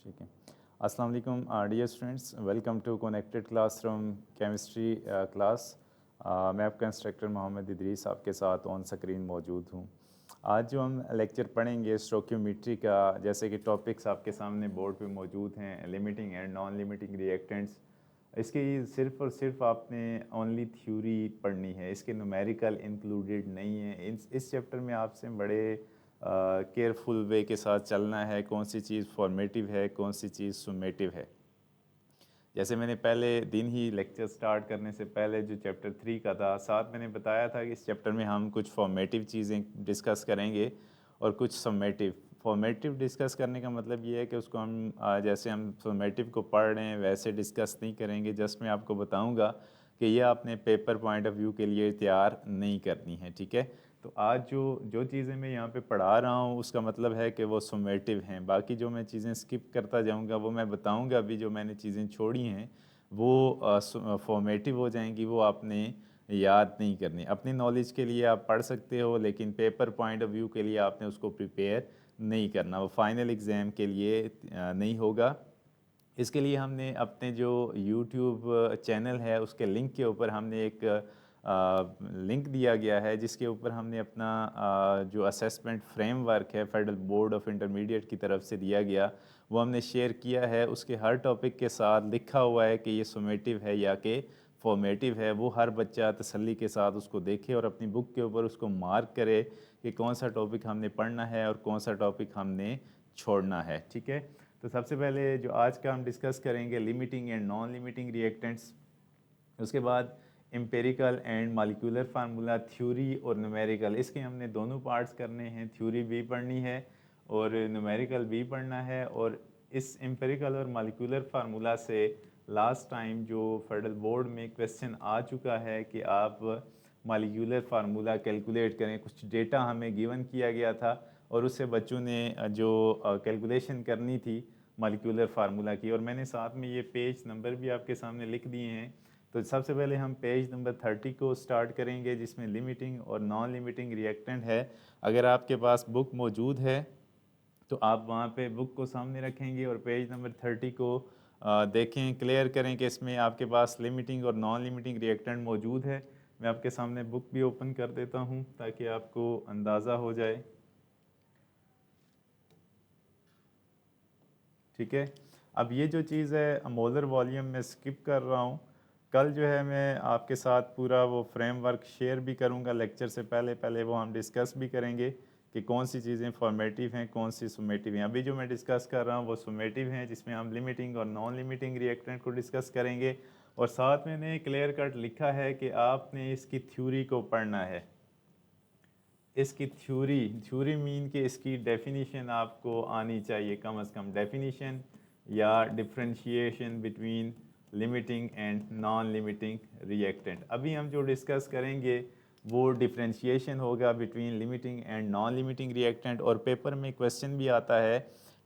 ठीक है। अस्सलाम वालेकुम dear students, welcome to connected classroom chemistry class. मैं आपका इंस्ट्रक्टर मोहम्मद इदरीस आपके साथ ऑन स्क्रीन मौजूद हूँ। आज जो हम लेक्चर पढ़ेंगे स्टोइकियोमेट्री का, जैसे कि टॉपिक्स आपके सामने बोर्ड पे मौजूद हैं, limiting and non limiting reactants. इसकी सिर्फ़ और सिर्फ आपने ओनली थ्योरी पढ़नी है, इसके न्यूमेरिकल इंक्लूडेड नहीं है। इस चैप्टर में आपसे बड़े केयरफुल वे के साथ चलना है, कौन सी चीज़ फॉर्मेटिव है, कौन सी चीज़ सुमेटिव है। जैसे मैंने पहले दिन ही लेक्चर स्टार्ट करने से पहले जो चैप्टर 3 का था, साथ मैंने बताया था कि इस चैप्टर में हम कुछ फॉर्मेटिव चीज़ें डिस्कस करेंगे और कुछ समेटिव। फॉर्मेटिव डिस्कस करने का मतलब ये है कि उसको हम जैसे हम फॉर्मेटिव को पढ़ रहे हैं वैसे डिस्कस नहीं करेंगे। जस्ट मैं आपको बताऊंगा कि ये आपने पेपर पॉइंट ऑफ व्यू के लिए तैयार नहीं करनी है, ठीक है। तो आज जो जो चीज़ें मैं यहाँ पे पढ़ा रहा हूँ उसका मतलब है कि वो समेटिव हैं। बाकी जो मैं चीज़ें स्किप करता जाऊँगा वो मैं बताऊँगा, अभी जो मैंने चीज़ें छोड़ी हैं वो फॉर्मेटिव हो जाएंगी, वो आपने याद नहीं करनी। अपनी नॉलेज के लिए आप पढ़ सकते हो, लेकिन पेपर पॉइंट ऑफ व्यू के लिए आपने उसको प्रिपेयर नहीं करना, वो फाइनल एग्ज़ाम के लिए नहीं होगा। इसके लिए हमने अपने जो यूट्यूब चैनल है उसके लिंक के ऊपर हमने एक लिंक दिया गया है, जिसके ऊपर हमने अपना जो असेसमेंट फ्रेमवर्क है फेडरल बोर्ड ऑफ इंटरमीडिएट की तरफ से दिया गया वो हमने शेयर किया है। उसके हर टॉपिक के साथ लिखा हुआ है कि ये सुमेटिव है या कि फॉर्मेटिव है। वो हर बच्चा तसल्ली के साथ उसको देखे और अपनी बुक के ऊपर उसको मार्क करे कि कौन सा टॉपिक हमने पढ़ना है और कौन सा टॉपिक हमने छोड़ना है, ठीक है। तो सबसे पहले जो आज का हम डिस्कस करेंगे limiting and non limiting reactants. उसके बाद empirical and molecular formula, theory और न्यूमेरिकल, इसके हमने दोनों पार्ट्स करने हैं। थ्योरी भी पढ़नी है और न्यूमेरिकल भी पढ़ना है। और इस एम्पेरिकल और मॉलिक्यूलर फार्मूला से लास्ट टाइम जो फेडरल बोर्ड में क्वेश्चन आ चुका है कि आप मॉलिक्यूलर फार्मूला कैलकुलेट करें, कुछ डेटा हमें गिवन किया गया था और उससे बच्चों ने जो कैलकुलेशन करनी थी मॉलिक्यूलर फार्मूला की, और मैंने साथ में ये पेज नंबर भी आपके सामने लिख दिए हैं। तो सबसे पहले हम पेज नंबर 30 को स्टार्ट करेंगे, जिसमें लिमिटिंग और नॉन लिमिटिंग रिएक्टेंट है। अगर आपके पास बुक मौजूद है तो आप वहाँ पे बुक को सामने रखेंगे और पेज नंबर 30 को देखें, क्लियर करें कि इसमें आपके पास लिमिटिंग और नॉन लिमिटिंग रिएक्टेंट मौजूद है। मैं आपके सामने बुक भी ओपन कर देता हूँ ताकि आपको अंदाज़ा हो जाए, ठीक है। अब ये जो चीज़ है मोलर वॉल्यूम में स्किप कर रहा हूँ। कल जो है मैं आपके साथ पूरा वो फ्रेमवर्क शेयर भी करूँगा लेक्चर से पहले पहले, वो हम डिस्कस भी करेंगे कि कौन सी चीज़ें फॉर्मेटिव हैं, कौन सी सुमेटिव हैं। अभी जो मैं डिस्कस कर रहा हूँ वो सुमेटिव हैं, जिसमें हम लिमिटिंग और नॉन लिमिटिंग रिएक्टेंट को डिस्कस करेंगे। और साथ मैंने क्लियर कट लिखा है कि आपने इसकी थ्योरी को पढ़ना है। इसकी थ्योरी मीन कि इसकी डेफिनीशन आपको आनी चाहिए, कम से कम डेफिनीशन या differentiation between limiting and non limiting reactant. अभी हम जो डिस्कस करेंगे वो डिफरेंशिएशन होगा between limiting and non limiting reactant. और पेपर में क्वेश्चन भी आता है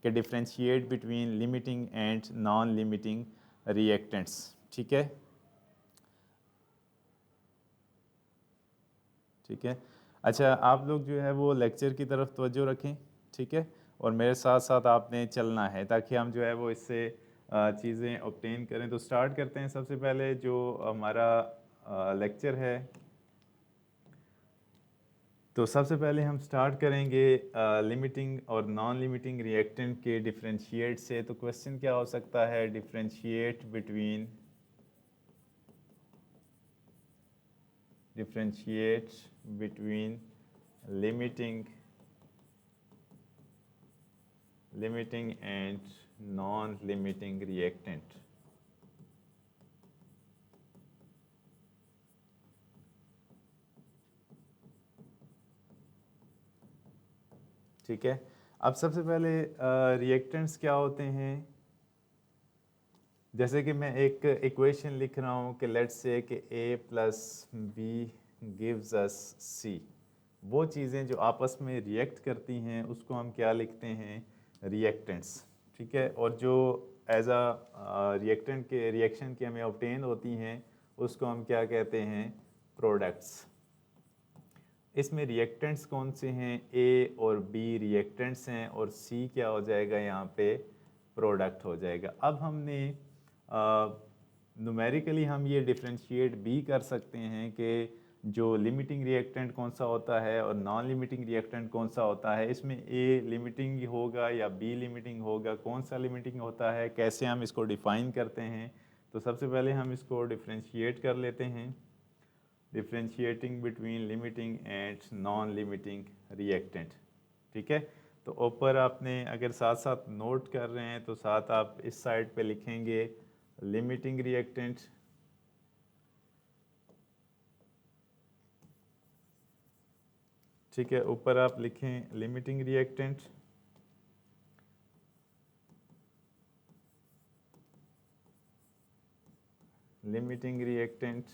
कि differentiate between limiting and non limiting reactants, ठीक है। ठीक है। अच्छा, आप लोग जो है वो लेक्चर की तरफ तवज्जो रखें, ठीक है। और मेरे साथ साथ आपने चलना है ताकि हम जो है वो इससे चीज़ें ऑब्टेन करें। तो स्टार्ट करते हैं। सबसे पहले जो हमारा लेक्चर है, तो सबसे पहले हम स्टार्ट करेंगे लिमिटिंग और नॉन लिमिटिंग रिएक्टेंट के डिफरेंशिएट से। तो क्वेश्चन क्या हो सकता है, differentiate between limiting and non limiting reactant. ठीक है। अब सबसे पहले रिएक्टेंट्स क्या होते हैं। जैसे कि मैं एक इक्वेशन लिख रहा हूँ कि लेट्स से कि a plus B gives us c। वो चीज़ें जो आपस में रिएक्ट करती हैं उसको हम क्या लिखते हैं, रिएक्टेंट्स, ठीक है। और जो एज अ रिएक्टेंट के रिएक्शन की हमें ऑब्टेन होती हैं उसको हम क्या कहते हैं, प्रोडक्ट्स। इसमें रिएक्टेंट्स कौन से हैं, ए और बी रिएक्टेंट्स हैं और सी क्या हो जाएगा यहाँ पे, प्रोडक्ट हो जाएगा। अब हमने न्यूमेरिकली हम ये डिफ्रेंशिएट भी कर सकते हैं कि जो लिमिटिंग रिएक्टेंट कौन सा होता है और नॉन लिमिटिंग रिएक्टेंट कौन सा होता है, इसमें ए लिमिटिंग होगा या बी लिमिटिंग होगा, कौन सा लिमिटिंग होता है, कैसे हम इसको डिफ़ाइन करते हैं। तो सबसे पहले हम इसको डिफ्रेंशिएट कर लेते हैं, differentiating between limiting and non limiting reactant. ठीक है, तो ऊपर आपने अगर साथ साथ नोट कर रहे हैं तो साथ आप इस साइड पे लिखेंगे लिमिटिंग रिएक्टेंट, ठीक है, ऊपर आप लिखें लिमिटिंग रिएक्टेंट, लिमिटिंग रिएक्टेंट,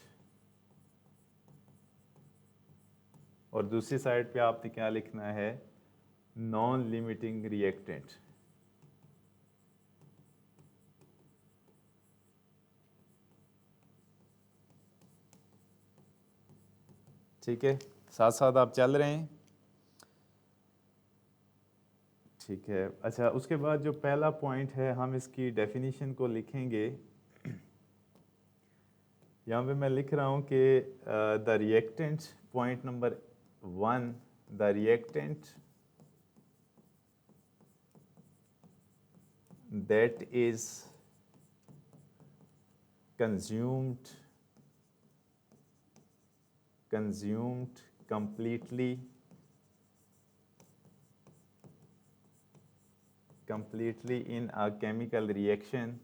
और दूसरी साइड पे आपने क्या लिखना है, नॉन लिमिटिंग रिएक्टेंट। ठीक है, साथ साथ आप चल रहे हैं। ठीक है, अच्छा, उसके बाद जो पहला पॉइंट है हम इसकी डेफिनेशन को लिखेंगे। यहाँ पे मैं लिख रहा हूँ कि the reactant, point number 1, the reactant that is consumed completely in a chemical reaction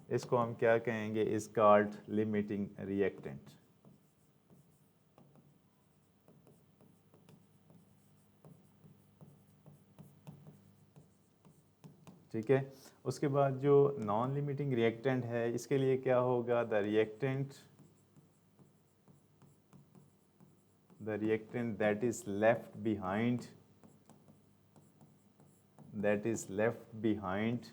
इसको हम क्या कहेंगे, इज कॉल्ड लिमिटिंग रिएक्टेंट। ठीक है, उसके बाद जो नॉन लिमिटिंग रिएक्टेंट है इसके लिए क्या होगा, the reactant that is left behind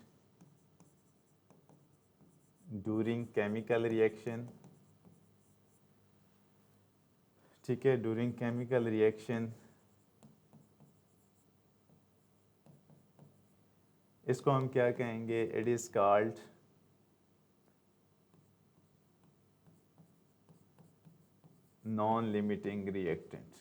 during chemical reaction। ठीक है, during chemical reaction इसको हम क्या कहेंगे, it is called non limiting reactant.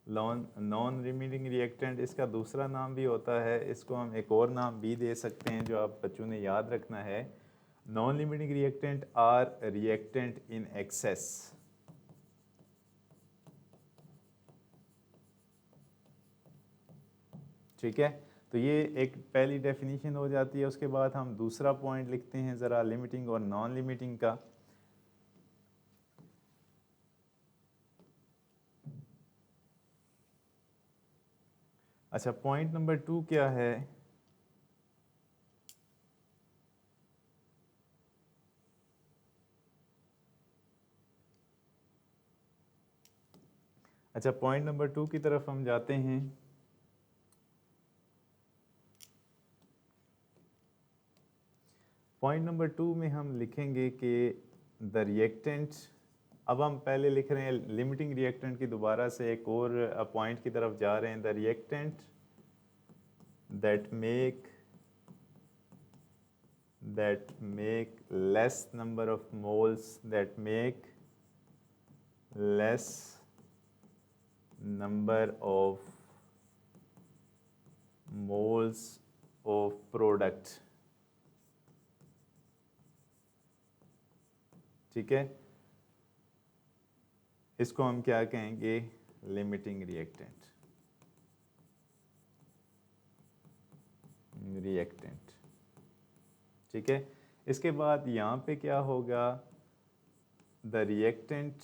Non limiting reactant इसका दूसरा नाम भी होता है, इसको हम एक और नाम भी दे सकते हैं जो आप बच्चों ने याद रखना है। Non limiting reactant are reactant in excess. ठीक है, तो ये एक पहली डेफिनेशन हो जाती है। उसके बाद हम दूसरा पॉइंट लिखते हैं ज़रा लिमिटिंग और नॉन लिमिटिंग का। अच्छा, पॉइंट नंबर 2 क्या है, अच्छा पॉइंट नंबर 2 की तरफ हम जाते हैं। पॉइंट नंबर 2 में हम लिखेंगे कि द रिएक्टेंट, अब हम पहले लिख रहे हैं लिमिटिंग रिएक्टेंट की, दोबारा से एक और पॉइंट की तरफ जा रहे हैं। The reactant that make less number of moles, that make less number of moles of product। ठीक है, इसको हम क्या कहेंगे, लिमिटिंग रिएक्टेंट। ठीक है, इसके बाद यहाँ पे क्या होगा, the reactant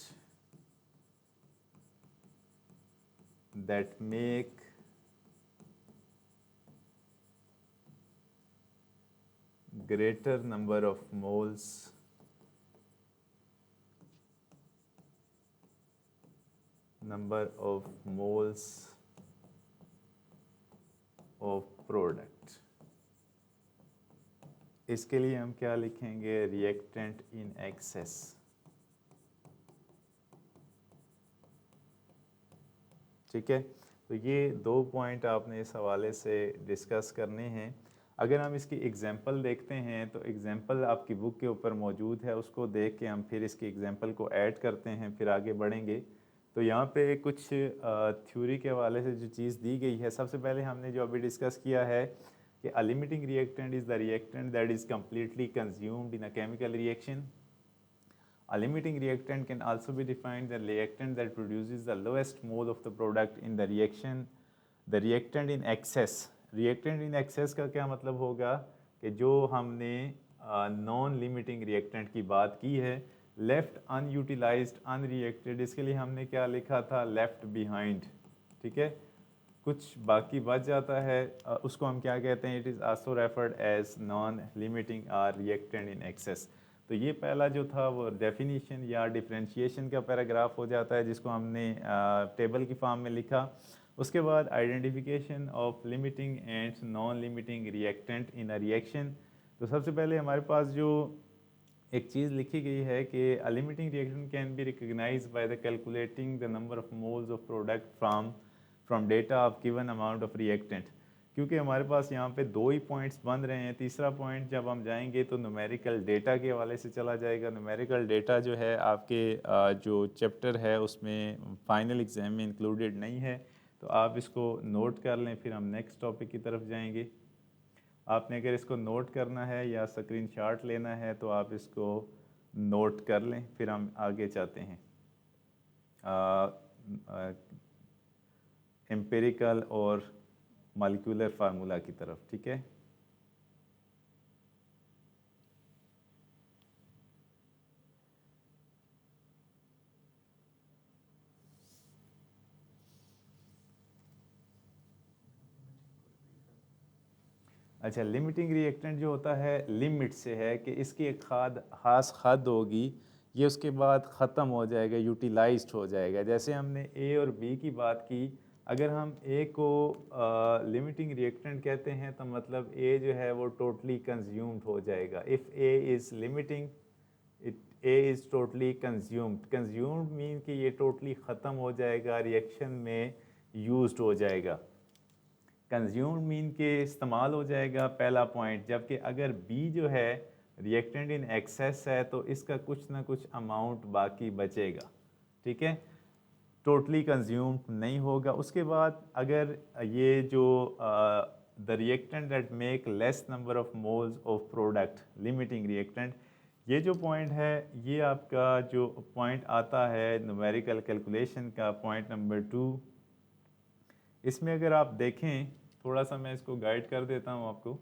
that make greater number of moles of product। इसके लिए हम क्या लिखेंगे, रिएक्टेंट इन एक्सेस। ठीक है। तो ये 2 पॉइंट आपने इस हवाले से डिस्कस करने हैं। अगर हम इसकी एग्जांपल देखते हैं तो एग्जांपल आपकी बुक के ऊपर मौजूद है, उसको देख के हम फिर इसकी एग्जांपल को ऐड करते हैं, फिर आगे बढ़ेंगे। तो यहाँ पे कुछ थ्योरी के हवाले से जो चीज़ दी गई है, सबसे पहले हमने जो अभी डिस्कस किया है कि a limiting reactant is the reactant that is completely consumed in a chemical reaction. A limiting reactant can also be defined the reactant that produces the lowest mole of the product in the reaction. The reactant in excess. Reactant in excess का क्या मतलब होगा कि जो हमने non limiting reactant की बात की है, लेफ्ट अनयूटिलाइज्ड अनरिएक्टेड, इसके लिए हमने क्या लिखा था, लेफ्ट बिहाइंड। ठीक है, कुछ बाकी बच जाता है, उसको हम क्या कहते हैं, it is also referred as non limiting are reactant in excess. तो ये पहला जो था वो डेफिनीशन या डिफ्रेंशिएशन का पैराग्राफ हो जाता है, जिसको हमने टेबल की फॉर्म में लिखा। उसके बाद identification of limiting and non limiting reactant in a reaction. तो सबसे पहले हमारे पास जो एक चीज़ लिखी गई है कि a limiting reaction can be recognize by the calculating the number of moles of product from data of given amount of reactant. क्योंकि हमारे पास यहाँ पे 2 ही पॉइंट्स बन रहे हैं, तीसरा पॉइंट जब हम जाएंगे तो न्यूमेरिकल डेटा के हवाले से चला जाएगा। न्यूमेरिकल डेटा जो है आपके जो चैप्टर है उसमें फाइनल एग्जाम में इंक्लूडेड नहीं है, तो आप इसको नोट कर लें, फिर हम नेक्स्ट टॉपिक की तरफ जाएंगे। आपने अगर इसको नोट करना है या स्क्रीनशॉट लेना है तो आप इसको नोट कर लें, फिर हम आगे चाहते हैं एम्पिरिकल और मॉलिक्यूलर फार्मूला की तरफ। ठीक है, अच्छा, लिमिटिंग रिएक्टेंट जो होता है लिमिट से है कि इसकी एक खास हद होगी, ये उसके बाद ख़त्म हो जाएगा, यूटिलाइज्ड हो जाएगा। जैसे हमने ए और बी की बात की, अगर हम ए को लिमिटिंग रिएक्टेंट कहते हैं तो मतलब ए जो है वो टोटली कंज्यूम्ड हो जाएगा। If A is limiting, A is totally consumed. Consumed mean कि ये टोटली ख़त्म हो जाएगा, रिएक्शन में यूज्ड हो जाएगा। कंज्यूम्ड मीन के इस्तेमाल हो जाएगा, पहला पॉइंट। जबकि अगर बी जो है रिएक्टेंट इन एक्सेस है तो इसका कुछ ना कुछ अमाउंट बाकी बचेगा। ठीक है, टोटली कंज्यूम्ड नहीं होगा। उसके बाद अगर ये जो the reactant that make less number of moles of product, limiting reactant, ये जो पॉइंट है ये आपका जो पॉइंट आता है न्यूमेरिकल कैलकुलेशन का, पॉइंट नंबर 2। इसमें अगर आप देखें, थोड़ा सा मैं इसको गाइड कर देता हूँ आपको।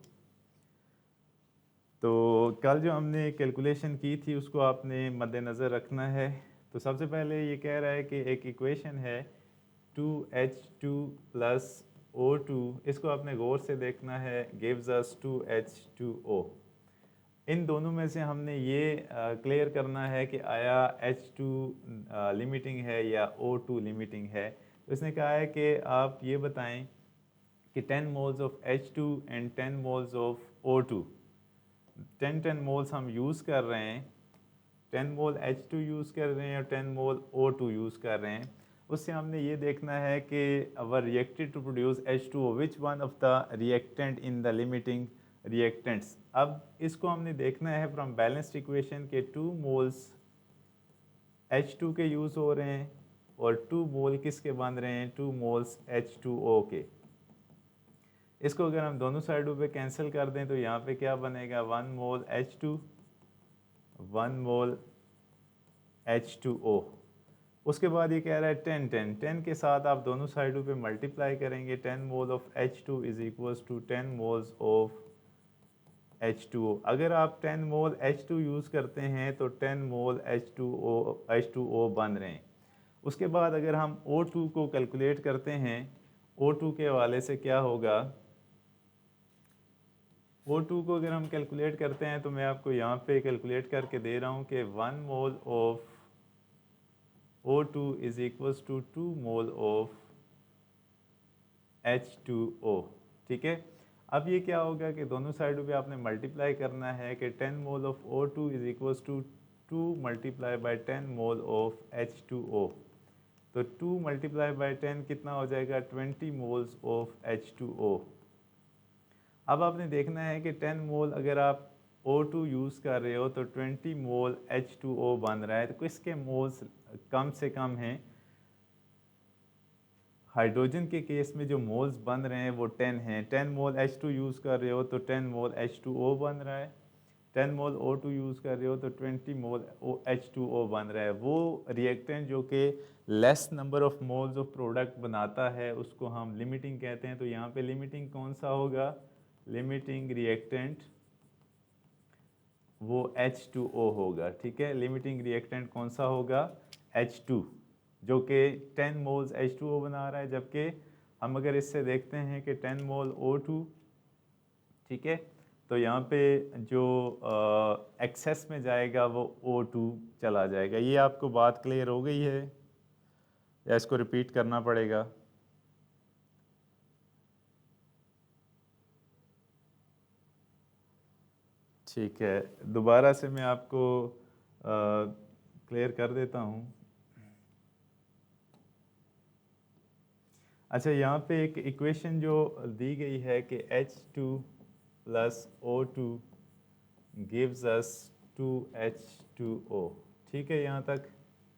तो कल जो हमने कैलकुलेशन की थी उसको आपने मद्देनज़र रखना है। तो सबसे पहले ये कह रहा है कि एक इक्वेशन है 2H2 प्लस O2, इसको आपने गौर से देखना है, गिव्स अस 2H2O। इन दोनों में से हमने ये क्लियर करना है कि आया H2 लिमिटिंग है या O2 लिमिटिंग है। तो इसने कहा है कि आप ये बताएं कि 10 moles of H2 and 10 moles of O2, 10 moles हम यूज़ कर रहे हैं, 10 मोल H2 यूज़ कर रहे हैं और 10 मोल O2 यूज़ कर रहे हैं। उससे हमने ये देखना है कि our reacted to produce H2O, which one of the reactant in the limiting reactants. अब इसको हमने देखना है फ्रॉम बैलेंस्ड इक्वेशन के 2 मोल्स H2 के यूज़ हो रहे हैं और 2 मोल किसके बन रहे हैं, 2 मोल्स H2O के। इसको अगर हम दोनों साइडों पे कैंसिल कर दें तो यहाँ पे क्या बनेगा, 1 मोल H2, 1 मोल H2O। उसके बाद ये कह रहा है 10 10 10 के साथ आप दोनों साइडों पे मल्टीप्लाई करेंगे, 10 mole of H2 is equals to 10 moles of H2O। अगर आप 10 मोल H2 यूज़ करते हैं तो 10 मोल H2O बन रहे हैं। उसके बाद अगर हम O2 को कैलकुलेट करते हैं, O2 के हवाले से क्या होगा, O2 को अगर हम कैलकुलेट करते हैं तो मैं आपको यहाँ पे कैलकुलेट करके दे रहा हूँ कि 1 mole of O2 is equals to 2 mole of H2O। ठीक है, अब ये क्या होगा कि दोनों साइडों पे आपने मल्टीप्लाई करना है कि 10 mole of O2 is equals to 2 multiply by 10 mole of H2O। तो 2 मल्टीप्लाई बाई 10 कितना हो जाएगा 20 मोल्स ऑफ H2O। अब आपने देखना है कि 10 मोल अगर आप O2 यूज़ कर रहे हो तो 20 मोल H2O बन रहा है, तो किसके मोल्स कम से कम हैं? हाइड्रोजन के केस में जो मोल्स बन रहे हैं वो 10 हैं। 10 मोल H2 यूज़ कर रहे हो तो 10 मोल H2O बन रहा है। 10 मोल O2 यूज़ कर रहे हो तो 20 मोल H2O बन रहा है। वो रिएक्टेंट जो कि less number of moles of product बनाता है उसको हम लिमिटिंग कहते हैं। तो यहाँ पे लिमिटिंग कौन सा होगा? लिमिटिंग रिएक्टेंट वो H2O होगा। ठीक है, लिमिटिंग रिएक्टेंट कौन सा होगा? H2, जो कि 10 मोल्स H2O बना रहा है, जबकि हम अगर इससे देखते हैं कि 10 मोल O2, ठीक है, तो यहाँ पे जो एक्सेस में जाएगा वो O2 चला जाएगा। ये आपको बात क्लियर हो गई है या इसको रिपीट करना पड़ेगा? ठीक है, दोबारा से मैं आपको क्लियर कर देता हूँ। अच्छा, यहाँ पे एक इक्वेशन जो दी गई है कि H2 plus O2 gives us 2H2O। ठीक है यहाँ तक?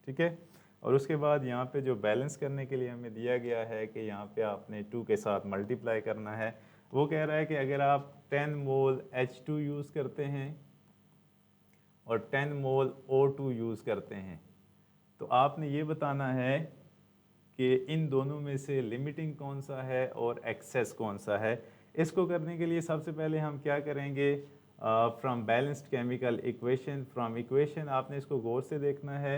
ठीक है, और उसके बाद यहाँ पे जो बैलेंस करने के लिए हमें दिया गया है कि यहाँ पे आपने 2 के साथ मल्टीप्लाई करना है। वो कह रहा है कि अगर आप 10 मोल H2 यूज़ करते हैं और 10 मोल O2 यूज़ करते हैं तो आपने ये बताना है कि इन दोनों में से लिमिटिंग कौन सा है और एक्सेस कौन सा है। इसको करने के लिए सबसे पहले हम क्या करेंगे? From balanced chemical equation, from equation आपने इसको गौर से देखना है।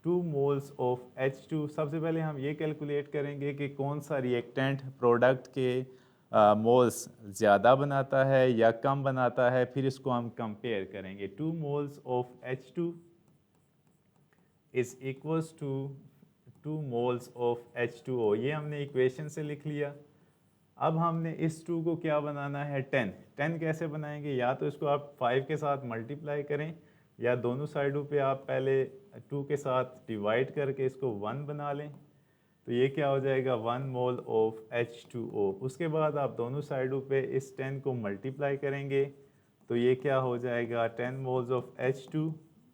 2 मोल्स ऑफ H2, सबसे पहले हम ये कैलकुलेट करेंगे कि कौन सा रिएक्टेंट प्रोडक्ट के मोल्स ज़्यादा बनाता है या कम बनाता है, फिर इसको हम कंपेयर करेंगे। 2 moles of H2 is equals to 2 moles of H2O। ये हमने इक्वेशन से लिख लिया। अब हमने इस 2 को क्या बनाना है? 10। 10 कैसे बनाएंगे? या तो इसको आप 5 के साथ मल्टीप्लाई करें या दोनों साइडों पे आप पहले 2 के साथ डिवाइड करके इसको 1 बना लें। तो ये क्या हो जाएगा? 1 मोल ऑफ H2O। उसके बाद आप दोनों साइडों पे इस 10 को मल्टीप्लाई करेंगे तो ये क्या हो जाएगा? 10 moles of H2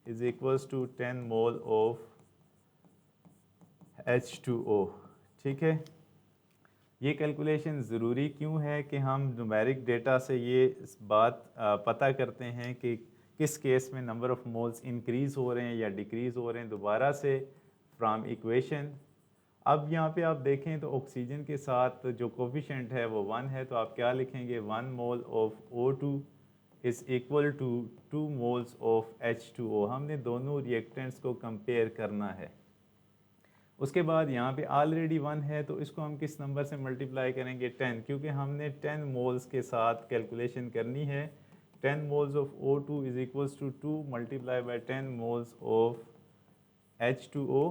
is equals to 10 mole of H2O। ठीक है, ये कैलकुलेशन ज़रूरी क्यों है कि हम न्यूमेरिक डेटा से ये बात पता करते हैं कि किस केस में नंबर ऑफ़ मोल्स इंक्रीज़ हो रहे हैं या डिक्रीज़ हो रहे हैं। दोबारा से फ्रॉम इक्वेशन, अब यहाँ पे आप देखें तो ऑक्सीजन के साथ जो कोफिशेंट है वो 1 है, तो आप क्या लिखेंगे? 1 mole of O2 is equal to 2 moles of H2O। हमने दोनों रिएक्टेंट्स को कंपेयर करना है। उसके बाद यहाँ पे ऑलरेडी 1 है तो इसको हम किस नंबर से मल्टीप्लाई करेंगे? 10, क्योंकि हमने 10 मोल्स के साथ कैलकुलेशन करनी है। 10 moles of O2 is equals to 2 multiply by 10 moles of H2O।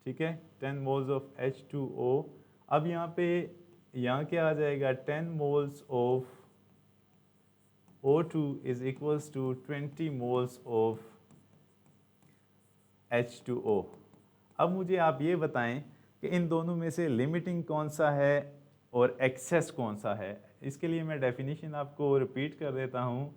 ठीक है, 10 मोल्स ऑफ H2O। अब यहाँ क्या आ जाएगा? 10 moles of O2 is equals to 20 moles of H2O। अब मुझे आप ये बताएं कि इन दोनों में से लिमिटिंग कौन सा है और एक्सेस कौन सा है। इसके लिए मैं डेफिनेशन आपको रिपीट कर देता हूँ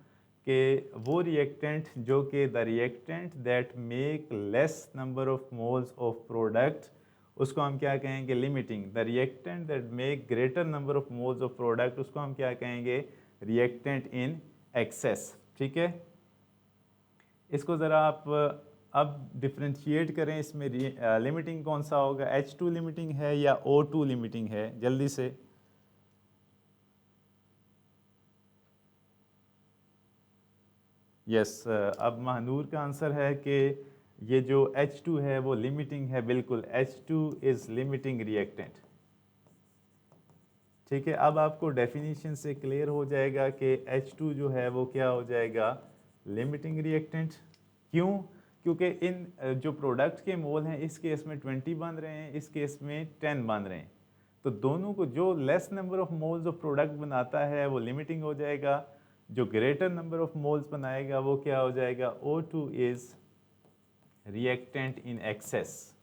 कि वो रिएक्टेंट जो कि the reactant that make less number of moles of product, उसको हम क्या कहेंगे? Limiting. The reactant that make greater number of moles of product, उसको हम क्या कहेंगे? Reactant in excess. ठीक है, इसको ज़रा आप अब डिफ्रेंशिएट करें, इसमें लिमिटिंग कौन सा होगा? H2 लिमिटिंग है या O2 लिमिटिंग है? जल्दी से। यस, अब महानूर का आंसर है कि ये जो H2 है वो लिमिटिंग है। बिल्कुल, H2 इज़ लिमिटिंग रिएक्टेंट। ठीक है, अब आपको डेफिनेशन से क्लियर हो जाएगा कि H2 जो है वो क्या हो जाएगा? Limiting reactant. क्यों? क्योंकि इन जो प्रोडक्ट के मोल हैं इस केस में 20 बन रहे हैं, इस केस में 10 बन रहे हैं, तो दोनों को जो less number of moles of product बनाता है वो लिमिटिंग हो जाएगा, जो ग्रेटर नंबर ऑफ मोल्स बनाएगा वो क्या हो जाएगा? O2 is reactant in access,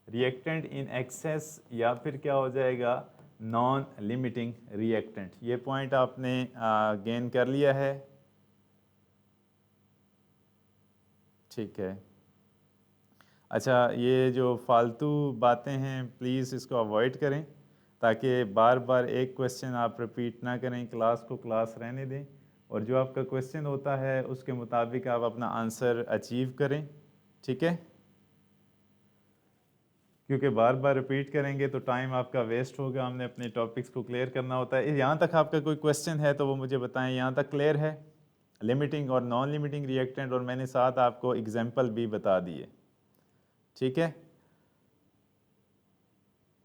reactant in access, या फिर क्या हो जाएगा नॉन लिमिटिंग रिएक्टेंट। ये पॉइंट आपने गेन कर लिया है, ठीक है। अच्छा, ये जो फालतू बातें हैं प्लीज़ इसको अवॉइड करें, ताकि बार बार एक क्वेश्चन आप रिपीट ना करें, क्लास को क्लास रहने दें, और जो आपका क्वेश्चन होता है उसके मुताबिक आप अपना आंसर अचीव करें, ठीक है। क्योंकि बार बार रिपीट करेंगे तो टाइम आपका वेस्ट होगा, हमने अपने टॉपिक्स को क्लियर करना होता है। यहाँ तक आपका कोई क्वेश्चन है तो वो मुझे बताएं, यहाँ तक क्लियर है लिमिटिंग और नॉन लिमिटिंग रिएक्टेंट, और मैंने साथ आपको एग्जांपल भी बता दिए, ठीक है।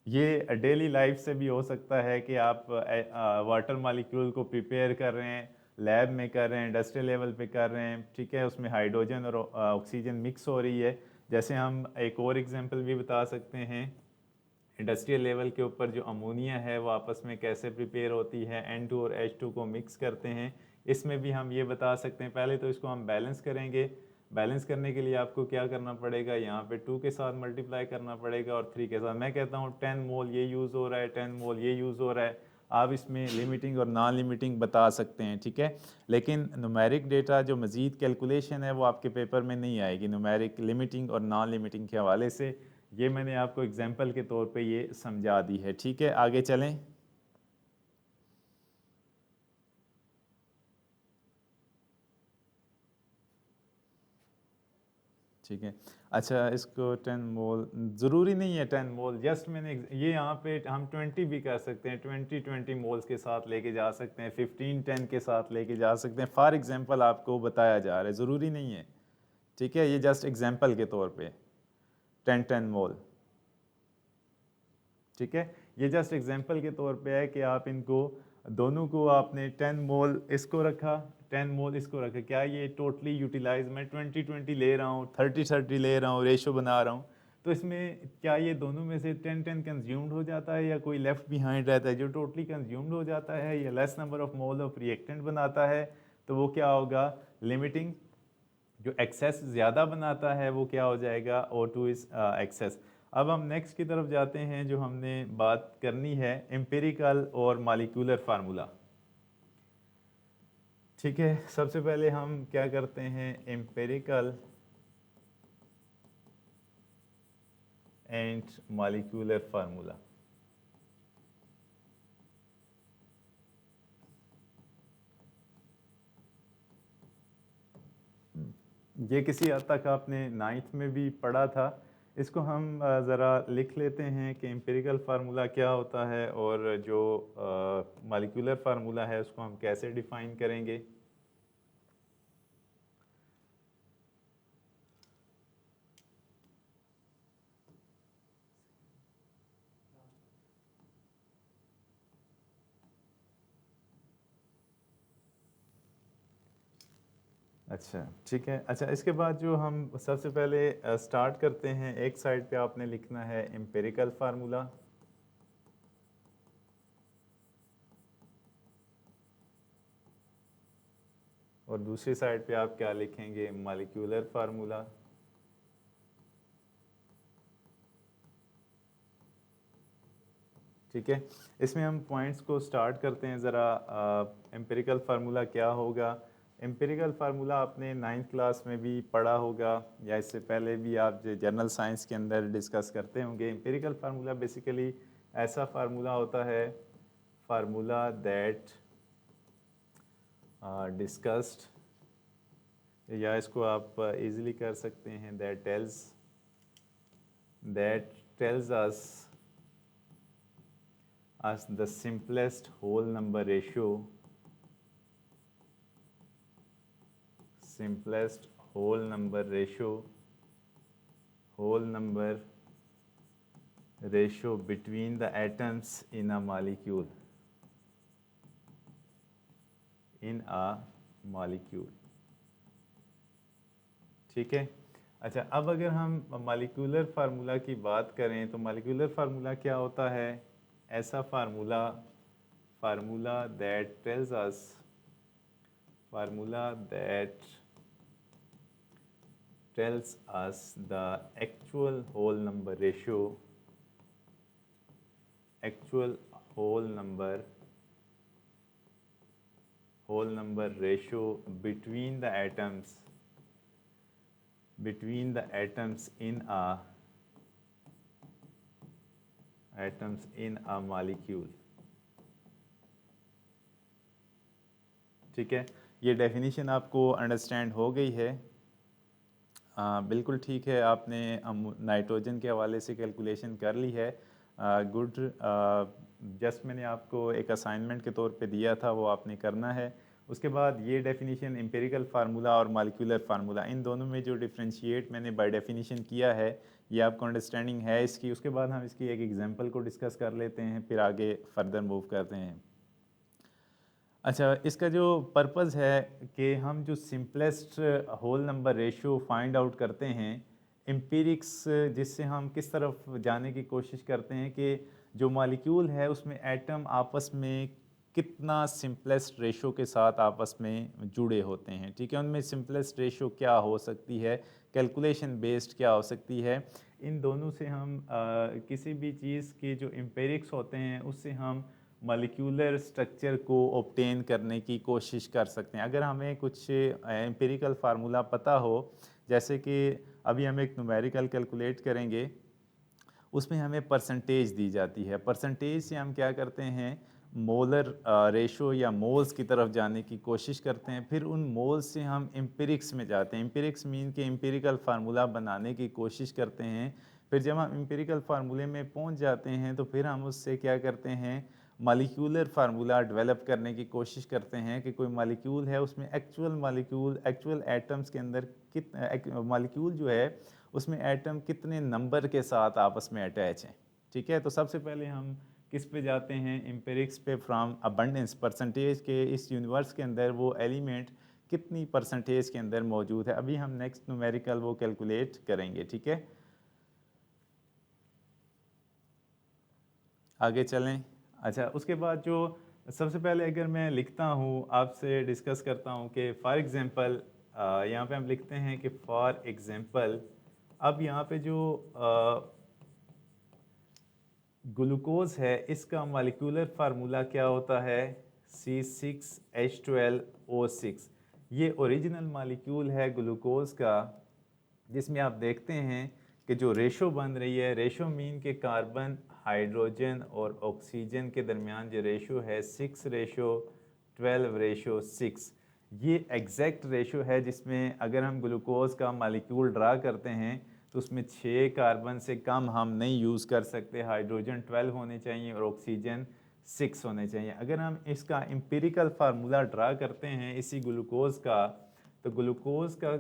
ये डेली लाइफ से भी हो सकता है कि आप वाटर मॉलिक्यूल को प्रिपेयर कर रहे हैं, लैब में कर रहे हैं, इंडस्ट्रियल लेवल पे कर रहे हैं, ठीक है, उसमें हाइड्रोजन और ऑक्सीजन मिक्स हो रही है। जैसे हम एक और एग्जांपल भी बता सकते हैं, इंडस्ट्रियल लेवल के ऊपर जो अमोनिया है वो आपस में कैसे प्रिपेयर होती है, N2 और H2 को मिक्स करते हैं, इसमें भी हम ये बता सकते हैं। पहले तो इसको हम बैलेंस करेंगे, बैलेंस करने के लिए आपको क्या करना पड़ेगा, यहाँ पे 2 के साथ मल्टीप्लाई करना पड़ेगा और 3 के साथ। मैं कहता हूँ 10 मोल ये यूज़ हो रहा है, 10 मोल ये यूज़ हो रहा है। आप इसमें लिमिटिंग और नॉन लिमिटिंग बता सकते हैं, ठीक है। लेकिन न्यूमेरिक डेटा जो मज़ीद कैलकुलेशन है वो आपके पेपर में नहीं आएगी न्यूमेरिक लिमिटिंग और नॉन लिमिटिंग के हवाले से। ये मैंने आपको एग्जाम्पल के तौर पे ये समझा दी है, ठीक है। आगे चलें। ठीक है। अच्छा, इसको 10 मोल ज़रूरी नहीं है 10 मोल, जस्ट मैंने ये यहाँ पे हम 20 भी कर सकते हैं, 20 मोल्स के साथ लेके जा सकते हैं, 15 10 के साथ लेके जा सकते हैं। फॉर एग्जांपल आपको बताया जा रहा है, ज़रूरी नहीं है, ठीक है। ये जस्ट एग्जांपल के तौर पे 10 मोल, ठीक है। ये जस्ट एग्जांपल के तौर पे है कि आप इनको दोनों को आपने 10 मोल इसको रखा, 10 मोल इसको रखा, क्या ये टोटली यूटिलाइज, मैं 20 ले रहा हूँ, 30 ले रहा हूँ, रेशो बना रहा हूँ, तो इसमें क्या ये दोनों में से 10 कंज्यूम्ड हो जाता है या कोई लेफ्ट बिहाइंड रहता है? जो टोटली कंज्यूम्ड हो जाता है या less number of mole of reactant बनाता है, तो वो क्या होगा लिमिटिंग। जो एक्सेस ज़्यादा बनाता है वो क्या हो जाएगा, O2 इज एक्सेस। अब हम नेक्स्ट की तरफ जाते हैं, जो हमने बात करनी है एम्पिरिकल और मॉलिक्यूलर फार्मूला, ठीक है। सबसे पहले हम क्या करते हैं, एम्पिरिकल एंड मॉलिक्यूलर फार्मूला। ये किसी हद तक आपने 9th में भी पढ़ा था, इसको हम ज़रा लिख लेते हैं कि एम्पिरिकल फार्मूला क्या होता है और जो मॉलिक्यूलर फार्मूला है उसको हम कैसे डिफ़ाइन करेंगे। अच्छा, ठीक है। अच्छा, इसके बाद जो हम सबसे पहले स्टार्ट करते हैं, एक साइड पे आपने लिखना है एम्पिरिकल फार्मूला, और दूसरी साइड पे आप क्या लिखेंगे, मॉलिक्यूलर फार्मूला। ठीक है, इसमें हम पॉइंट्स को स्टार्ट करते हैं ज़रा। एम्पिरिकल फार्मूला क्या होगा? एम्पिरिकल फार्मूला आपने 9th क्लास में भी पढ़ा होगा, या इससे पहले भी आप जो जनरल साइंस के अंदर डिस्कस करते होंगे। एम्पिरिकल फार्मूला बेसिकली ऐसा फार्मूला होता है, फार्मूला दैट डिस्कस्ड, या इसको आप इजीली कर सकते हैं that tells us the simplest whole number ratio, simplest whole number ratio between the atoms in a molecule, ठीक है। अच्छा, अब अगर हम मॉलिक्यूलर फार्मूला की बात करें तो मॉलिक्यूलर फार्मूला क्या होता है? ऐसा formula that tells us, formula that tells us the actual whole number ratio, actual whole number ratio between the atoms in a molecule। ठीक है, ये डेफिनेशन आपको अंडरस्टैंड हो गई है? बिल्कुल ठीक है, आपने नाइट्रोजन के हवाले से कैलकुलेशन कर ली है। गुड। जस्ट मैंने आपको एक असाइनमेंट के तौर पे दिया था, वो आपने करना है। उसके बाद ये डेफिनेशन एम्पिरिकल फार्मूला और मॉलिक्यूलर फार्मूला, इन दोनों में जो डिफरेंशिएट मैंने बाय डेफिनेशन किया है, ये आपको अंडरस्टैंडिंग है इसकी। उसके बाद हम इसकी एक एग्जांपल को डिस्कस कर लेते हैं, फिर आगे फर्दर मूव करते हैं। अच्छा, इसका जो पर्पज़ है कि हम जो simplest whole number ratio find out करते हैं एम्पिरिक्स, जिससे हम किस तरफ जाने की कोशिश करते हैं कि जो मॉलिक्यूल है उसमें एटम आपस में कितना सिंपलेस्ट रेशो के साथ आपस में जुड़े होते हैं। ठीक है, उनमें सिंपलेस्ट रेशो क्या हो सकती है, कैलकुलेशन बेस्ड क्या हो सकती है, इन दोनों से हम किसी भी चीज़ के जो एम्पिरिक्स होते हैं उससे हम मॉलिक्यूलर स्ट्रक्चर को ऑब्टेन करने की कोशिश कर सकते हैं। अगर हमें कुछ एम्पिरिकल फार्मूला पता हो, जैसे कि अभी हम एक न्यूमेरिकल कैलकुलेट करेंगे, उसमें हमें परसेंटेज दी जाती है। परसेंटेज से हम क्या करते हैं, मोलर रेशो या मोल्स की तरफ जाने की कोशिश करते हैं। फिर उन मोल्स से हम एम्पिरिक्स में जाते हैं। एम्पिरिक्स मीन के एम्पिरिकल फार्मूला बनाने की कोशिश करते हैं। फिर जब हम एम्पिरिकल फार्मूले में पहुंच जाते हैं तो फिर हम उससे क्या करते हैं, मॉलिक्यूलर फार्मूला डेवलप करने की कोशिश करते हैं कि कोई मॉलिक्यूल है, उसमें एक्चुअल एटम्स के अंदर मॉलिक्यूल जो है उसमें एटम कितने नंबर के साथ आपस में अटैच हैं। ठीक है, तो सबसे पहले हम किस पे जाते हैं, एम्पिरिक्स पे, फ्रॉम अबंडेंस, परसेंटेज के इस यूनिवर्स के अंदर वो एलिमेंट कितनी परसेंटेज के अंदर मौजूद है। अभी हम नेक्स्ट न्यूमेरिकल वो कैलकुलेट करेंगे। ठीक है, आगे चलें। अच्छा, उसके बाद जो सबसे पहले अगर मैं लिखता हूँ, आपसे डिस्कस करता हूँ कि फॉर एग्ज़ाम्पल, यहाँ पे हम लिखते हैं कि फॉर एग्ज़ाम्पल, अब यहाँ पे जो ग्लूकोज है इसका मॉलिक्यूलर फार्मूला क्या होता है, C6H12O6। ये ओरिजिनल मॉलिक्यूल है ग्लूकोज का, जिसमें आप देखते हैं कि जो रेशो बन रही है, रेशो मीन के कार्बन, हाइड्रोजन और ऑक्सीजन के दरमियान जो रेशो है 6:12:6, ये एग्जैक्ट रेशो है जिसमें अगर हम ग्लूकोज का मॉलिक्यूल ड्रा करते हैं तो उसमें 6 कार्बन से कम हम नहीं यूज़ कर सकते, हाइड्रोजन 12 होने चाहिए और ऑक्सीजन 6 होने चाहिए। अगर हम इसका एम्पिरिकल फार्मूला ड्रा करते हैं इसी ग्लूकोज का, तो ग्लूकोज का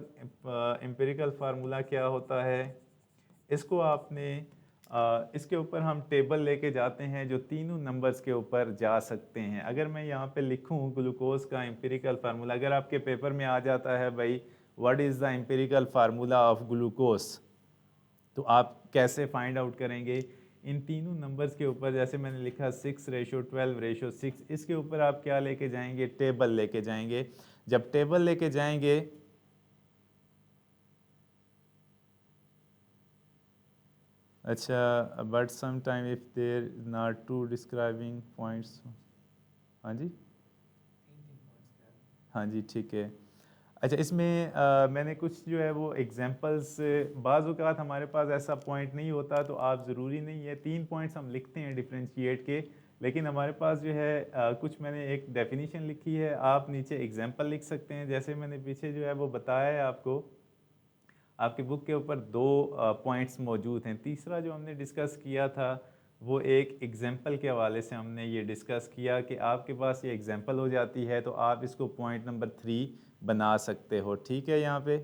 एम्पिरिकल फार्मूला क्या होता है, इसको आपने इसके ऊपर हम टेबल लेके जाते हैं जो तीनों नंबर्स के ऊपर जा सकते हैं। अगर मैं यहाँ पे लिखूँ ग्लूकोज का एम्पिरिकल फार्मूला, अगर आपके पेपर में आ जाता है भाई what is the empirical formula of glucose, तो आप कैसे फाइंड आउट करेंगे, इन तीनों नंबर्स के ऊपर, जैसे मैंने लिखा 6:12:6, इसके ऊपर आप क्या लेके जाएंगे, टेबल लेके जाएंगे। जब टेबल लेके जाएंगे, अच्छा, but some time if there not to describing points. हाँ जी, हाँ जी, ठीक है। अच्छा, इसमें मैंने कुछ जो है वो एग्जांपल्स, बाज़ औक़ात हमारे पास ऐसा पॉइंट नहीं होता तो आप ज़रूरी नहीं है 3 पॉइंट्स हम लिखते हैं डिफरेंशिएट के, लेकिन हमारे पास जो है कुछ मैंने एक डेफिनेशन लिखी है, आप नीचे एग्जांपल लिख सकते हैं। जैसे मैंने पीछे जो है वो बताया है आपको, आपकी बुक के ऊपर 2 पॉइंट्स मौजूद हैं। तीसरा जो हमने डिस्कस किया था वो एक एग्जांपल के हवाले से हमने ये डिस्कस किया कि आपके पास ये एग्जांपल हो जाती है तो आप इसको पॉइंट नंबर 3 बना सकते हो। ठीक है, यहाँ पे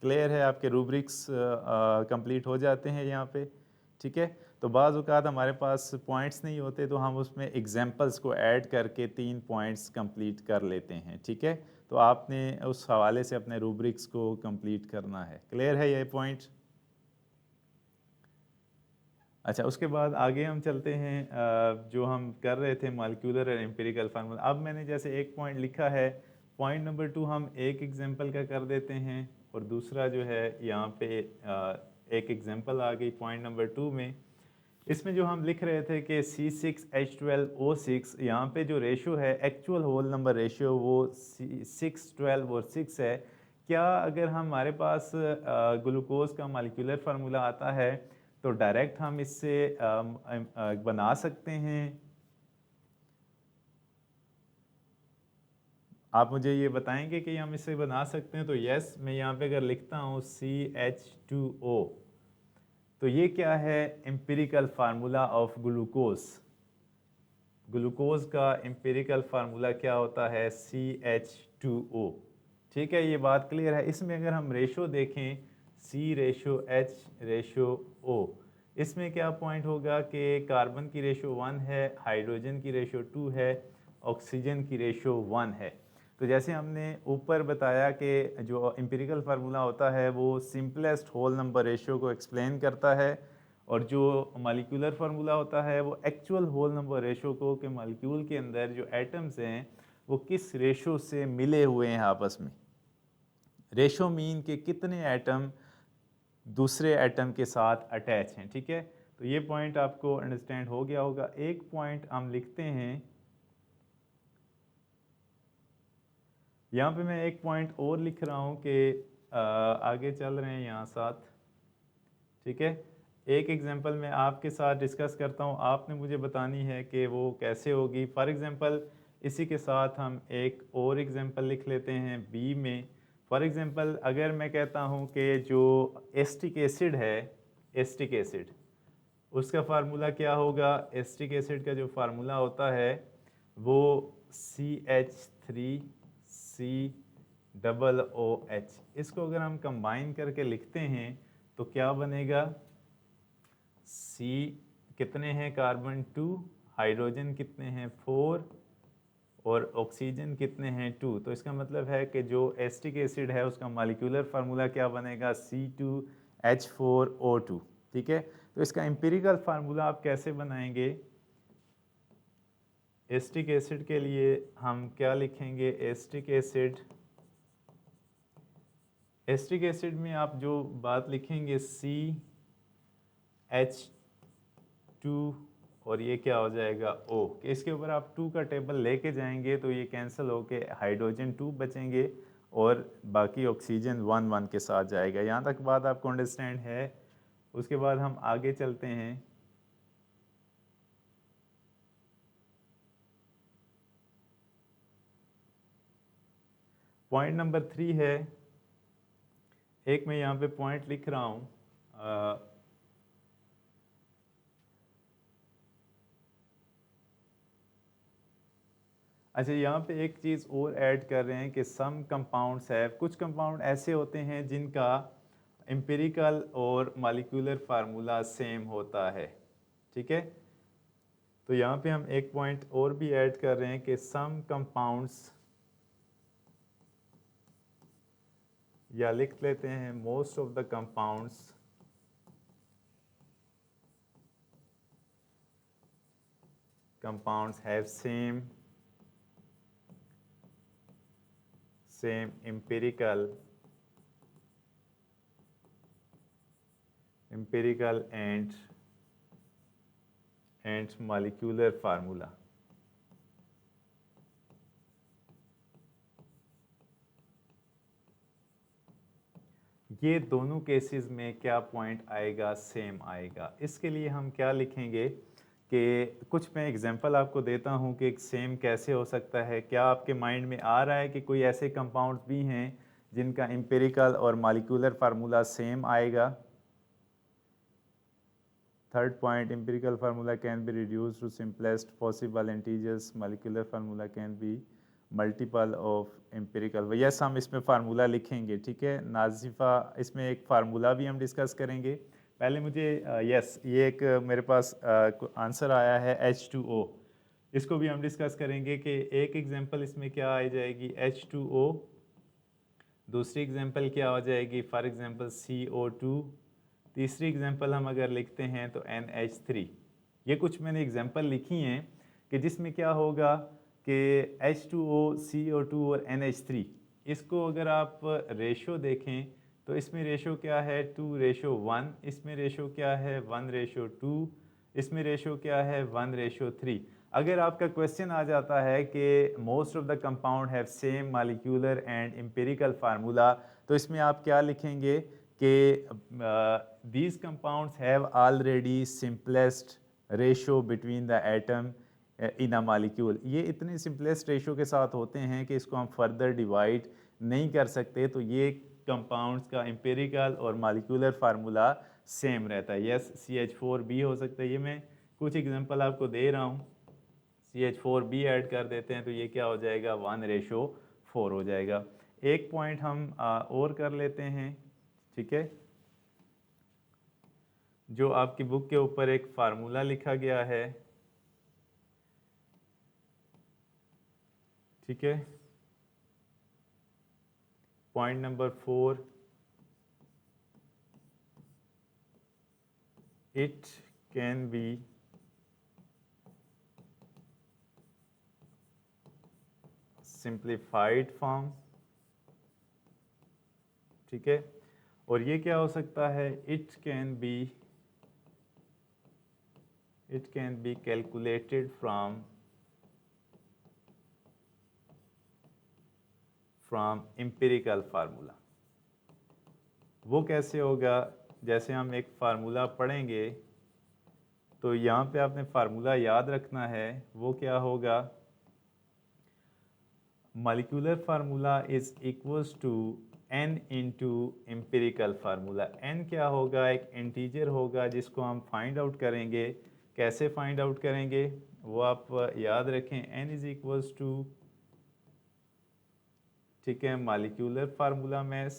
क्लियर है, आपके रूब्रिक्स कंप्लीट हो जाते हैं यहाँ पे। ठीक है, तो बाज़ औक़ात हमारे पास पॉइंट्स नहीं होते तो हम उसमें एग्जांपल्स को ऐड करके 3 पॉइंट्स कंप्लीट कर लेते हैं। ठीक है, तो आपने उस हवाले से अपने रूब्रिक्स को कंप्लीट करना है। क्लियर है ये पॉइंट? अच्छा, उसके बाद आगे हम चलते हैं, जो हम कर रहे थे मॉलिक्यूलर और एम्पिरिकल फार्मूला। अब मैंने जैसे एक पॉइंट लिखा है, पॉइंट नंबर 2 हम एक एग्जांपल का कर देते हैं और दूसरा जो है यहाँ पे एक एग्जांपल आ गई पॉइंट नंबर 2 में। इसमें जो हम लिख रहे थे कि C6H12O6, यहाँ पे जो रेशो है एक्चुअल होल नंबर रेशियो वो 6, 12 और 6 है। क्या अगर हमारे पास ग्लूकोज का मॉलिक्यूलर फार्मूला आता है तो डायरेक्ट हम इससे बना सकते हैं? आप मुझे ये बताएंगे कि हम इसे बना सकते हैं? तो यस, मैं यहाँ पे अगर लिखता हूँ CH2O, तो ये क्या है? Empirical formula of glucose. Glucose का एम्पिरिकल फार्मूला क्या होता है? CH2O। ठीक है, ये बात क्लियर है। इसमें अगर हम रेशो देखें C/H/O, इसमें क्या पॉइंट होगा कि कार्बन की रेशो 1 है, हाइड्रोजन की रेशो 2 है, ऑक्सीजन की रेशो 1 है। तो जैसे हमने ऊपर बताया कि जो एम्पिरिकल फार्मूला होता है वो सिंपलेस्ट होल नंबर रेशियो को एक्सप्लेन करता है, और जो मॉलिक्यूलर फार्मूला होता है वो एक्चुअल होल नंबर रेशियो को, कि मॉलिक्यूल के अंदर जो एटम्स हैं वो किस रेशो से मिले हुए हैं आपस में। रेशो मीन के कितने एटम दूसरे एटम के साथ अटैच हैं। ठीक है, तो ये पॉइंट आपको अंडरस्टैंड हो गया होगा। एक पॉइंट हम लिखते हैं, यहाँ पे मैं एक पॉइंट और लिख रहा हूँ कि आगे चल रहे हैं यहाँ साथ। ठीक है, एक एग्जांपल मैं आपके साथ डिस्कस करता हूँ, आपने मुझे बतानी है कि वो कैसे होगी। फॉर एग्जांपल इसी के साथ हम एक और एग्जांपल लिख लेते हैं बी में। फॉर एग्जांपल अगर मैं कहता हूँ कि जो एसिटिक एसिड है, एसिटिक एसिड, उसका फार्मूला क्या होगा? एसिटिक एसिड का जो फार्मूला होता है वो CH3COOH। इसको अगर हम कंबाइन करके लिखते हैं तो क्या बनेगा? C कितने हैं कार्बन? 2, हाइड्रोजन कितने हैं? 4, और ऑक्सीजन कितने हैं? 2। तो इसका मतलब है कि जो एसिटिक एसिड है उसका मॉलिक्यूलर फार्मूला क्या बनेगा? C2H4O2। ठीक है, तो इसका एम्पिरिकल फार्मूला आप कैसे बनाएंगे? एसिटिक एसिड के लिए हम क्या लिखेंगे? एसिटिक एसिड में आप जो बात लिखेंगे CH2, और ये क्या हो जाएगा? O। कि इसके ऊपर आप 2 का टेबल लेके जाएंगे तो ये कैंसिल होके हाइड्रोजन 2 बचेंगे और बाकी ऑक्सीजन 1 1 के साथ जाएगा। यहाँ तक बात आपको अंडरस्टैंड है? उसके बाद हम आगे चलते हैं। पॉइंट नंबर 3 है, एक मैं यहाँ पे पॉइंट लिख रहा हूँ, अच्छा यहाँ पे एक चीज़ और ऐड कर रहे हैं कि सम कंपाउंड्स है, कुछ कंपाउंड ऐसे होते हैं जिनका एम्पिरिकल और मॉलिक्यूलर फार्मूला सेम होता है। ठीक है, तो यहाँ पे हम एक पॉइंट और भी ऐड कर रहे हैं कि सम कंपाउंड्स, या लिख लेते हैं most of the compounds have same empirical and molecular formula। ये दोनों केसेस में क्या पॉइंट आएगा? सेम आएगा। इसके लिए हम क्या लिखेंगे कि कुछ मैं एग्जांपल आपको देता हूँ कि एक सेम कैसे हो सकता है। क्या आपके माइंड में आ रहा है कि कोई ऐसे कंपाउंड्स भी हैं जिनका एम्पिरिकल और मॉलिक्यूलर फार्मूला सेम आएगा? Third point, empirical formula can be reduce to simplest possible integers, molecular formula can be multiple of empirical. Yes, हम इसमें फार्मूला लिखेंगे। ठीक है नाजिफा, इसमें एक फार्मूला भी हम डिस्कस करेंगे। पहले मुझे यस ये एक मेरे पास आंसर आया है H2O, इसको भी हम डिस्कस करेंगे कि एक एग्जांपल इसमें क्या आ जाएगी? H2O। दूसरी एग्जांपल क्या हो जाएगी? For example CO2। तीसरी एग्जांपल हम अगर लिखते हैं तो NH3। ये कुछ मैंने एग्जांपल लिखी हैं कि जिसमें क्या होगा कि H2O, CO2 और NH3, इसको अगर आप रेशो देखें तो इसमें रेशो क्या है 2:1, इसमें रेशो क्या है 1:2, इसमें रेशो क्या है 1:3। अगर आपका क्वेश्चन आ जाता है कि most of the compound have same molecular and empirical formula, तो इसमें आप क्या लिखेंगे कि these compounds have already simplest ratio between the atom in a molecule. ये इतने सिंपलेस्ट रेशो के साथ होते हैं कि इसको हम फर्दर डिवाइड नहीं कर सकते, तो ये कंपाउंड्स का एम्पिरिकल और मॉलिक्यूलर फार्मूला सेम रहता है। यस, CH4B हो सकता है। ये मैं कुछ एग्जांपल आपको दे रहा हूँ। CH4B ऐड कर देते हैं तो ये क्या हो जाएगा 1:4 हो जाएगा। एक पॉइंट हम और कर लेते हैं, ठीक है। जो आपकी बुक के ऊपर एक फार्मूला लिखा गया है, ठीक है। Point number 4, it can be simplified form, ठीक है। और ये क्या हो सकता है, it can be calculated from empirical formula. वो कैसे होगा, जैसे हम एक फार्मूला पढ़ेंगे तो यहाँ पे आपने फार्मूला याद रखना है। वो क्या होगा, molecular formula is equals to n into empirical formula. n क्या होगा, एक इंटीजर होगा जिसको हम फाइंड आउट करेंगे। कैसे फाइंड आउट करेंगे वो आप याद रखें, n इज इक्वल्स टू, ठीक है, molecular formula mass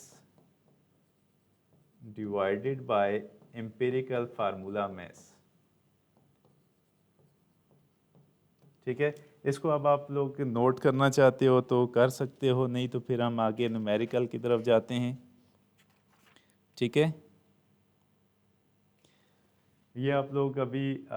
divided by empirical formula mass, ठीक है। इसको अब आप लोग नोट करना चाहते हो तो कर सकते हो, नहीं तो फिर हम आगे न्यूमेरिकल की तरफ जाते हैं, ठीक है। ये आप लोग अभी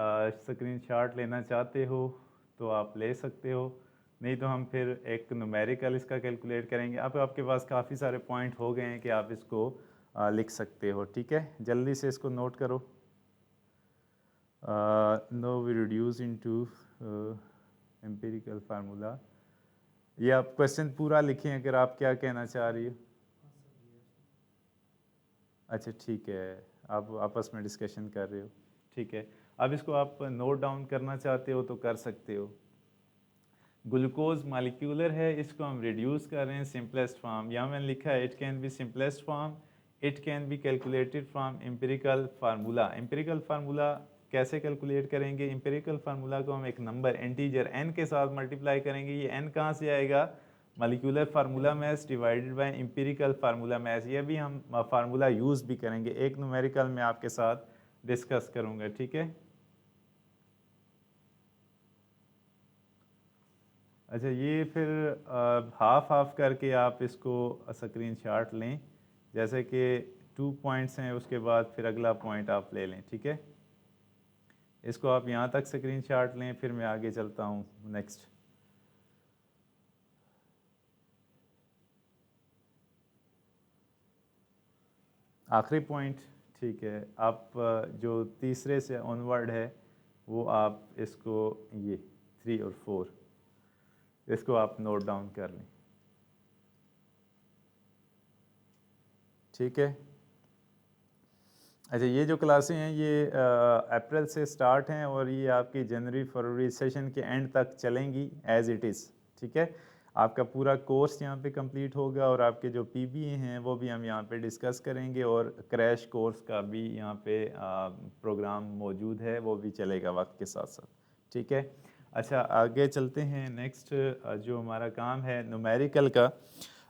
स्क्रीनशॉट लेना चाहते हो तो आप ले सकते हो, नहीं तो हम फिर एक न्यूमेरिकल इसका कैलकुलेट करेंगे। अब आपके पास काफ़ी सारे पॉइंट हो गए हैं कि आप इसको लिख सकते हो, ठीक है। जल्दी से इसको नोट करो। No we reduce into empirical formula. ये आप क्वेश्चन पूरा लिखें अगर आप क्या कहना चाह रही हो। अच्छा ठीक है, आप आपस में डिस्कशन कर रहे हो, ठीक है। अब इसको आप नोट डाउन करना चाहते हो तो कर सकते हो। ग्लूकोज मालिक्यूलर है, इसको हम रिड्यूस कर रहे हैं सिंपलेस्ट फॉर्म। यहाँ मैंने लिखा है it can be simplest form, it can be calculated from empirical formula. Empirical formula कैसे कैलकुलेट करेंगे, एम्पिरिकल फार्मूला को हम एक नंबर इंटीजर n के साथ मल्टीप्लाई करेंगे। ये n कहाँ से आएगा, molecular formula mass divided by empirical formula mass. ये भी हम फार्मूला यूज़ भी करेंगे, एक न्यूमेरिकल में आपके साथ डिस्कस करूँगा, ठीक है। अच्छा, ये फिर हाफ हाफ करके आप इसको स्क्रीनशॉट लें, जैसे कि 2 पॉइंट्स हैं उसके बाद फिर अगला पॉइंट आप ले लें, ठीक है। इसको आप यहाँ तक स्क्रीनशॉट लें, फिर मैं आगे चलता हूँ नेक्स्ट। आखिरी पॉइंट, ठीक है। आप जो तीसरे से ऑनवर्ड है वो आप इसको, ये 3 और 4 इसको आप नोट डाउन कर लें, ठीक है। अच्छा, ये जो क्लासें हैं ये अप्रैल से स्टार्ट हैं और ये आपकी जनवरी फरवरी सेशन के एंड तक चलेंगी एज़ इट इज़, ठीक है। आपका पूरा कोर्स यहाँ पे कंप्लीट होगा और आपके जो PBA हैं वो भी हम यहाँ पे डिस्कस करेंगे, और क्रैश कोर्स का भी यहाँ पे प्रोग्राम मौजूद है, वो भी चलेगा वक्त के साथ साथ, ठीक है। अच्छा, आगे चलते हैं। नेक्स्ट जो हमारा काम है न्यूमेरिकल का,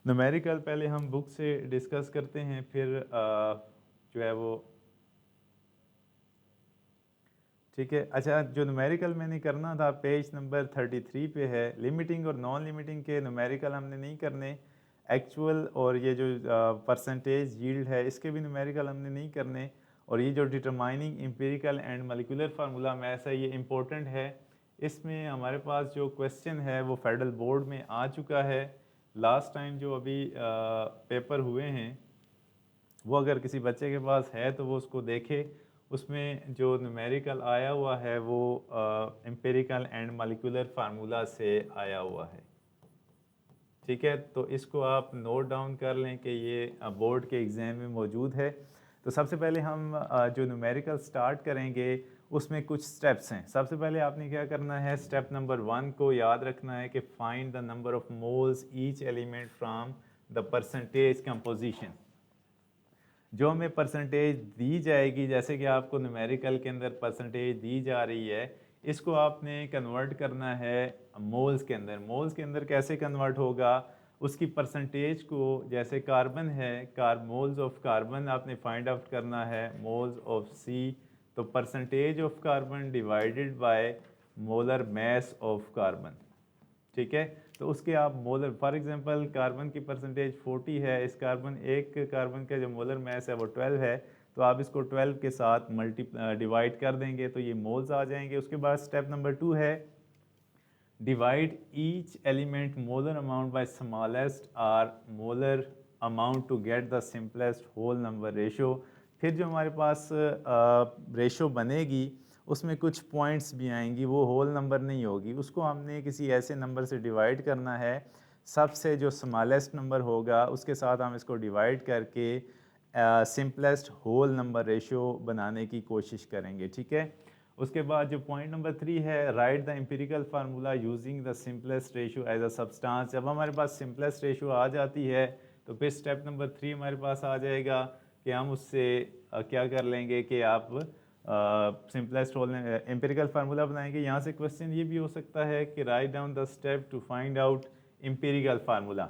न्यूमेरिकल पहले हम बुक से डिस्कस करते हैं, फिर जो है वो, ठीक है। अच्छा, जो न्यूमेरिकल मैंने करना था पेज नंबर 33 पे है। लिमिटिंग और नॉन लिमिटिंग के न्यूमेरिकल हमने नहीं करने। एक्चुअल और ये जो परसेंटेज यील्ड है इसके भी न्यूमेरिकल हमने नहीं करने। और ये जो determining empirical and molecular formula maths है, ये इम्पोर्टेंट है। इसमें हमारे पास जो क्वेश्चन है वो फेडरल बोर्ड में आ चुका है। लास्ट टाइम जो अभी पेपर हुए हैं वो अगर किसी बच्चे के पास है तो वो उसको देखे, उसमें जो न्यूमेरिकल आया हुआ है वो एम्पिरिकल एंड मॉलिक्यूलर फार्मूला से आया हुआ है। ठीक है, तो इसको आप नोट डाउन कर लें कि ये बोर्ड के एग्ज़ाम में मौजूद है। तो सबसे पहले हम जो न्यूमेरिकल स्टार्ट करेंगे उसमें कुछ स्टेप्स हैं। सबसे पहले आपने क्या करना है, स्टेप नंबर 1 को याद रखना है कि find the number of moles each element from the percentage composition. जो हमें परसेंटेज दी जाएगी, जैसे कि आपको न्यूमेरिकल के अंदर परसेंटेज दी जा रही है, इसको आपने कन्वर्ट करना है मोल्स के अंदर। मोल्स के अंदर कैसे कन्वर्ट होगा, उसकी परसेंटेज को, जैसे कार्बन है, मोल्स ऑफ कार्बन आपने फाइंड आउट करना है, मोल्स ऑफ सी, तो percentage of carbon divided by molar mass of carbon. ठीक है, तो उसके आप मोलर, फॉर एग्जांपल कार्बन की परसेंटेज 40 है, इस एक कार्बन का जो मोलर मैस है वो 12 है, तो आप इसको 12 के साथ डिवाइड कर देंगे तो ये मोल्स आ जाएंगे। उसके बाद स्टेप नंबर 2 है divide each element molar amount by smallest are molar amount to get the simplest whole number ratio. फिर जो हमारे पास रेशो बनेगी उसमें कुछ पॉइंट्स भी आएंगी, वो होल नंबर नहीं होगी, उसको हमने किसी ऐसे नंबर से डिवाइड करना है, सबसे जो स्मॉलेस्ट नंबर होगा उसके साथ हम इसको डिवाइड करके सिंपलेस्ट होल नंबर रेशो बनाने की कोशिश करेंगे। ठीक है, उसके बाद जो पॉइंट नंबर 3 है, right the empirical formula using the simplest ratio as a substance. जब हमारे पास सिंपलेस्ट रेशो आ जाती है तो फिर स्टेप नंबर 3 हमारे पास आ जाएगा कि हम उससे क्या कर लेंगे कि आप सिंपलेस्ट होल एम्पिरिकल फार्मूला बनाएंगे। यहाँ से क्वेश्चन ये भी हो सकता है कि write down the step to find out empirical formula.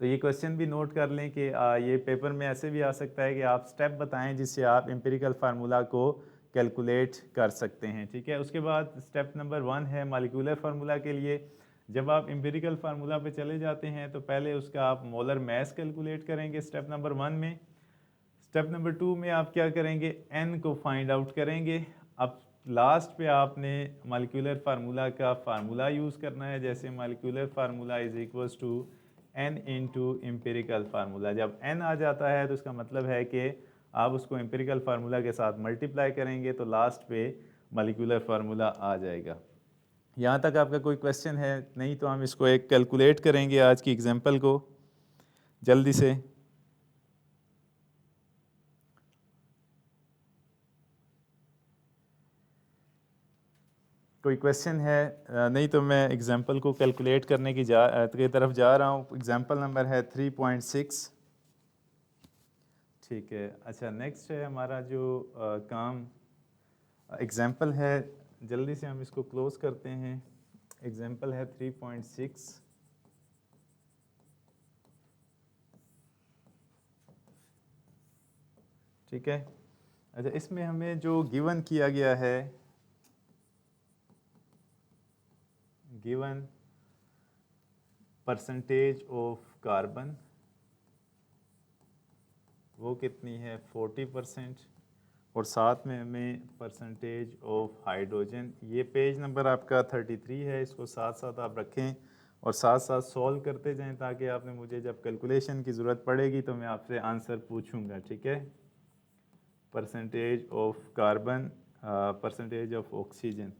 तो ये क्वेश्चन भी नोट कर लें कि ये पेपर में ऐसे भी आ सकता है कि आप स्टेप बताएं जिससे आप एम्पिरिकल फार्मूला को कैलकुलेट कर सकते हैं। ठीक है, उसके बाद स्टेप नंबर 1 है मॉलिक्यूलर फार्मूला के लिए। जब आप एम्पिरिकल फार्मूला पे चले जाते हैं तो पहले उसका आप मोलर मैस कैलकुलेट करेंगे स्टेप नंबर 1 में। स्टेप नंबर 2 में आप क्या करेंगे, एन को फाइंड आउट करेंगे। अब लास्ट पे आपने मॉलिक्यूलर फार्मूला का फार्मूला यूज़ करना है, जैसे molecular formula is equals to N into empirical formula. जब एन आ जाता है तो इसका मतलब है कि आप उसको एम्पेरिकल फार्मूला के साथ मल्टीप्लाई करेंगे तो लास्ट पे मॉलिक्यूलर फार्मूला आ जाएगा। यहाँ तक आपका कोई क्वेश्चन है? नहीं तो हम इसको एक कैलकुलेट करेंगे आज की एग्जांपल को जल्दी से। कोई क्वेश्चन है? नहीं तो मैं एग्जांपल को कैलकुलेट करने की तरफ जा रहा हूँ। एग्जांपल नंबर है 3.6। ठीक है, अच्छा नेक्स्ट है हमारा जो काम एग्जांपल है, जल्दी से हम इसको क्लोज करते हैं। एग्जांपल है 3.6। ठीक है, अच्छा इसमें हमें जो गिवन किया गया है, गिवन परसेंटेज ऑफ कार्बन वो कितनी है 40%, और साथ में हमें परसेंटेज ऑफ हाइड्रोजन, ये पेज नंबर आपका 33 है, इसको साथ साथ आप रखें और साथ साथ सॉल्व करते जाएं ताकि आपने मुझे जब कैलकुलेशन की ज़रूरत पड़ेगी तो मैं आपसे आंसर पूछूंगा। ठीक है, percentage of carbon, percentage of oxygen,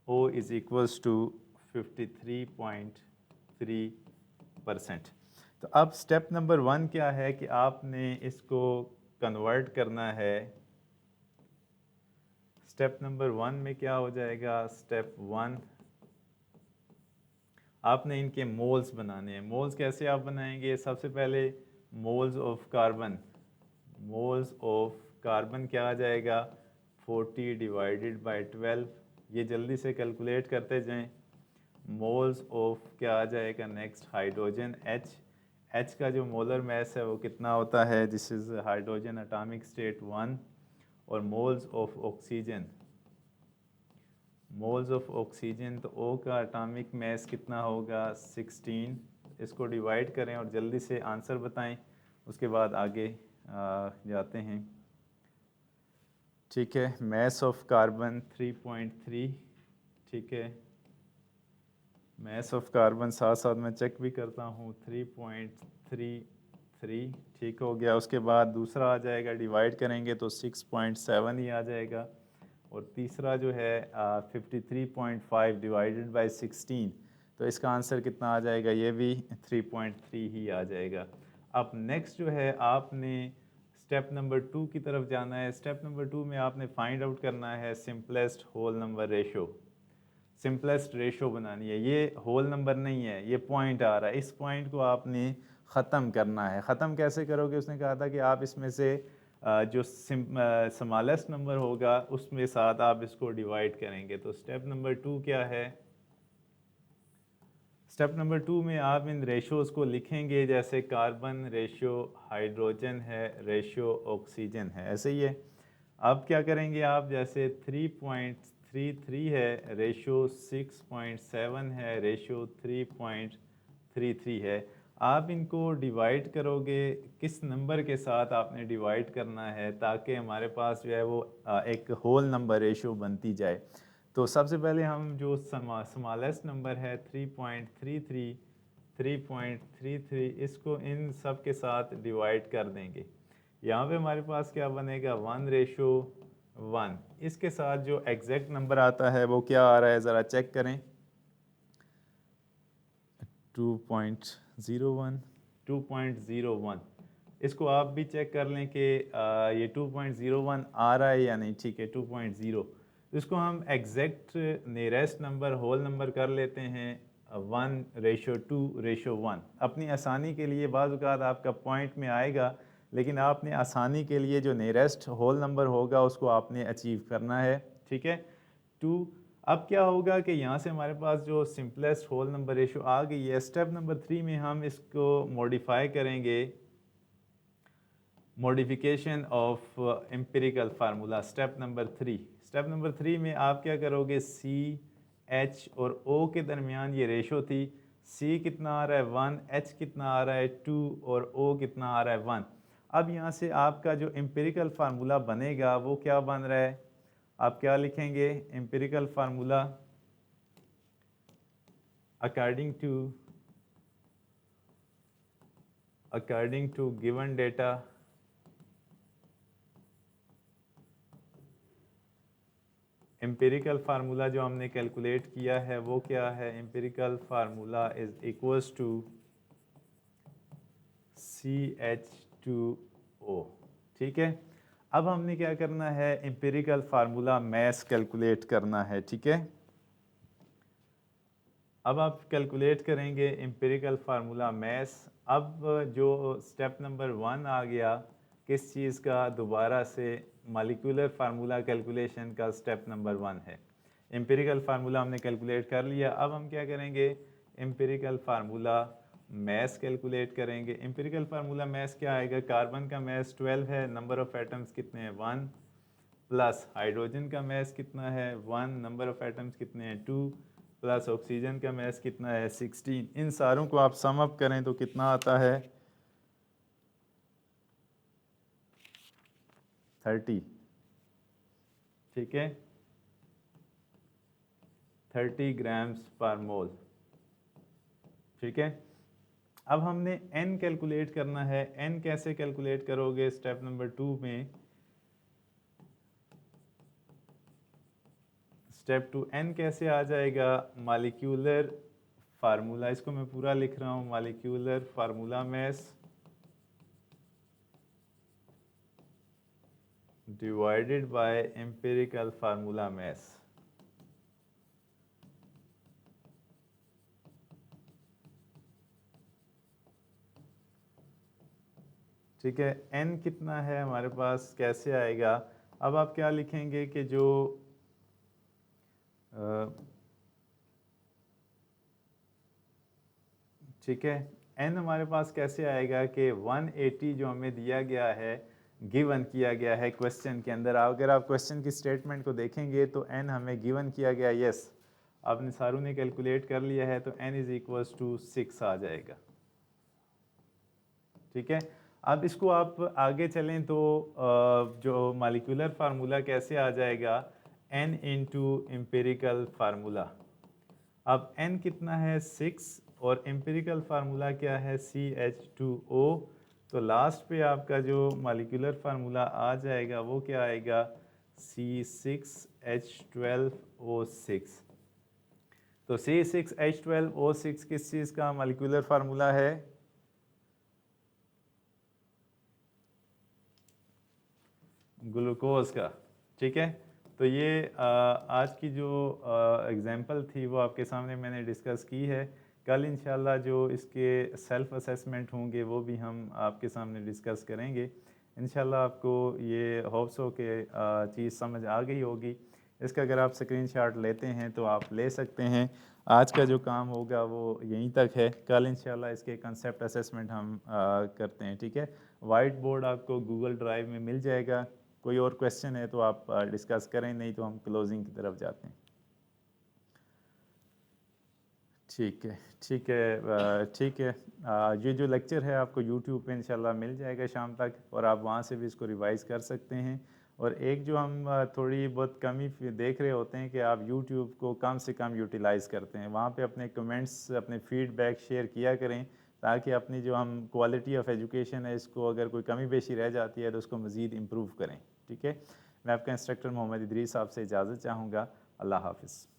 O is equals to 53.3%। तो अब स्टेप नंबर 1 क्या है कि आपने इसको कन्वर्ट करना है। स्टेप नंबर 1 में क्या हो जाएगा, स्टेप 1 आपने इनके मोल्स बनाने हैं। मोल्स कैसे आप बनाएंगे, सबसे पहले moles of carbon, moles of carbon क्या आ जाएगा 40 डिवाइडेड बाय 12, ये जल्दी से कैलकुलेट करते जाएं। मोल्स ऑफ क्या आ जाएगा नेक्स्ट, हाइड्रोजन H, H का जो मोलर मैस है वो कितना होता है, this is hydrogen atomic state 1, और moles of oxygen, moles of oxygen, तो O का एटॉमिक मैस कितना होगा 16। इसको डिवाइड करें और जल्दी से आंसर बताएं, उसके बाद आगे जाते हैं। ठीक है, मैस ऑफ कार्बन 3.3। ठीक है, मैस ऑफ कार्बन साथ साथ मैं चेक भी करता हूँ 3.33 3, ठीक हो गया। उसके बाद दूसरा आ जाएगा, डिवाइड करेंगे तो 6.7 ही आ जाएगा। और तीसरा जो है 53.5 डिवाइडेड बाय 16, तो इसका आंसर कितना आ जाएगा, ये भी 3.3 ही आ जाएगा। अब नेक्स्ट जो है आपने स्टेप नंबर 2 की तरफ जाना है। स्टेप नंबर 2 में आपने फाइंड आउट करना है simplest whole number ratio. Simplest ratio बनानी है। ये होल नंबर नहीं है, ये पॉइंट आ रहा है, इस पॉइंट को आपने ख़त्म करना है। ख़त्म कैसे करोगे, उसने कहा था कि आप इसमें से जो स्मॉलेस्ट नंबर होगा उसमें साथ आप इसको डिवाइड करेंगे। तो स्टेप नंबर 2 क्या है, स्टेप नंबर 2 में आप इन रेशोज़ को लिखेंगे, जैसे कार्बन रेशो हाइड्रोजन है, रेशो ऑक्सीजन है, ऐसे ही है। अब क्या करेंगे आप, जैसे 3.33 है, रेशो 6.7 है, रेशो 3.33 है। आप इनको डिवाइड करोगे, किस नंबर के साथ आपने डिवाइड करना है ताकि हमारे पास जो है वो एक होल नंबर रेशो बनती जाए। तो सबसे पहले हम जो स्मॉलेस्ट नंबर है 3.33, इसको इन सब के साथ डिवाइड कर देंगे। यहाँ पे हमारे पास क्या बनेगा, 1:1। इसके साथ जो एग्जैक्ट नंबर आता है वो क्या आ रहा है, ज़रा चेक करें, 2.01। इसको आप भी चेक कर लें कि ये 2.01 आ रहा है या नहीं। ठीक है, 2.0। इसको हम exact nearest number whole number कर लेते हैं 1:2:1। अपनी आसानी के लिए बाज़ औक़ात आपका पॉइंट में आएगा, लेकिन आपने आसानी के लिए जो नियरेस्ट होल नंबर होगा उसको आपने अचीव करना है। ठीक है, 2। अब क्या होगा कि यहाँ से हमारे पास जो सिंपलेस्ट होल नंबर रेशो आ गई है। स्टेप नंबर 3 में हम इसको मॉडिफाई करेंगे, modification of empirical formula. Step number 3 में आप क्या करोगे, सी एच और ओ के दरमियान ये रेशो थी, सी कितना आ रहा है 1, एच कितना आ रहा है 2 और ओ कितना आ रहा है 1। अब यहाँ से आपका जो एम्पिरिकल फार्मूला बनेगा वो क्या बन रहा है, आप क्या लिखेंगे, empirical formula according to given data empirical formula जो हमने कैलकुलेट किया है वो क्या है, empirical formula is equals to CH2O। ठीक है, अब हमने क्या करना है, एम्पिरिकल फार्मूला मैस कैलकुलेट करना है। ठीक है, अब आप कैलकुलेट करेंगे एम्पिरिकल फार्मूला मैस। अब जो स्टेप नंबर 1 आ गया, किस चीज़ का, दोबारा से मॉलिक्यूलर फार्मूला कैलकुलेशन का स्टेप नंबर 1 है। एम्पिरिकल फार्मूला हमने कैलकुलेट कर लिया। अब हम क्या करेंगे, एम्पिरिकल फार्मूला मैस कैलकुलेट करेंगे। एम्पिरिकल फार्मूला मैस क्या आएगा, कार्बन का मैस 12 है, नंबर ऑफ एटम्स कितने हैं 1, प्लस हाइड्रोजन का मैस कितना है 1, नंबर ऑफ एटम्स कितने हैं 2, प्लस ऑक्सीजन का मैस कितना है 16। इन सारों को आप सम अप करें तो कितना आता है 30। ठीक है, 30 ग्राम्स पर मोल। ठीक है, अब हमने n कैलकुलेट करना है। n कैसे कैलकुलेट करोगे, स्टेप नंबर 2 में, स्टेप 2 n कैसे आ जाएगा, मॉलिक्यूलर फार्मूला, इसको मैं पूरा लिख रहा हूँ, molecular formula mass divided by empirical formula mass. ठीक है, n कितना है हमारे पास, कैसे आएगा, अब आप क्या लिखेंगे कि जो ठीक है, n हमारे पास कैसे आएगा कि 180 जो हमें दिया गया है, गिवन किया गया है क्वेश्चन के अंदर। अगर आप क्वेश्चन की स्टेटमेंट को देखेंगे तो n हमें गिवन किया गया, यस आपने सारू ने कैलकुलेट कर लिया है, तो n इज इक्वल्स टू 6 आ जाएगा। ठीक है, अब इसको आप आगे चलें तो जो मॉलिक्यूलर फार्मूला कैसे आ जाएगा, n इंटू एम्पिरिकल फार्मूला। अब n कितना है 6 और एम्पिरिकल फार्मूला क्या है CH2O, तो लास्ट पे आपका जो मॉलिक्यूलर फार्मूला आ जाएगा वो क्या आएगा, C6H12O6। तो C6H12O6 किस चीज़ का मॉलिक्यूलर फार्मूला है, ग्लूकोज का। ठीक है, तो ये आज की जो एग्जांपल थी वो आपके सामने मैंने डिस्कस की है। कल इंशाल्लाह जो इसके सेल्फ असेसमेंट होंगे वो भी हम आपके सामने डिस्कस करेंगे। इंशाल्लाह आपको ये होप्स हो कि चीज़ समझ आ गई होगी। इसका अगर आप स्क्रीनशॉट लेते हैं तो आप ले सकते हैं। आज का जो काम होगा वो यहीं तक है, कल इंशाल्लाह इसके कंसेप्ट असेसमेंट हम करते हैं। ठीक है, वाइट बोर्ड आपको गूगल ड्राइव में मिल जाएगा। कोई और क्वेश्चन है तो आप डिस्कस करें, नहीं तो हम क्लोजिंग की तरफ जाते हैं। ठीक है, ठीक है, ठीक है। ये जो लेक्चर है आपको यूट्यूब पे इंशाल्लाह मिल जाएगा शाम तक, और आप वहाँ से भी इसको रिवाइज कर सकते हैं। और एक जो हम थोड़ी बहुत कमी देख रहे होते हैं कि आप यूट्यूब को कम से कम यूटिलाइज़ करते हैं। वहाँ पे अपने कमेंट्स, अपने फीडबैक शेयर किया करें, ताकि अपनी जो हम क्वालिटी ऑफ एजुकेशन है इसको अगर कोई कमी बेशी रह जाती है तो उसको मज़ीद इम्प्रूव करें। ठीक है, मैं आपका इंस्ट्रक्टर मोहम्मद इदरीस आपसे इजाज़त चाहूँगा। अल्लाह हाफ़िज़।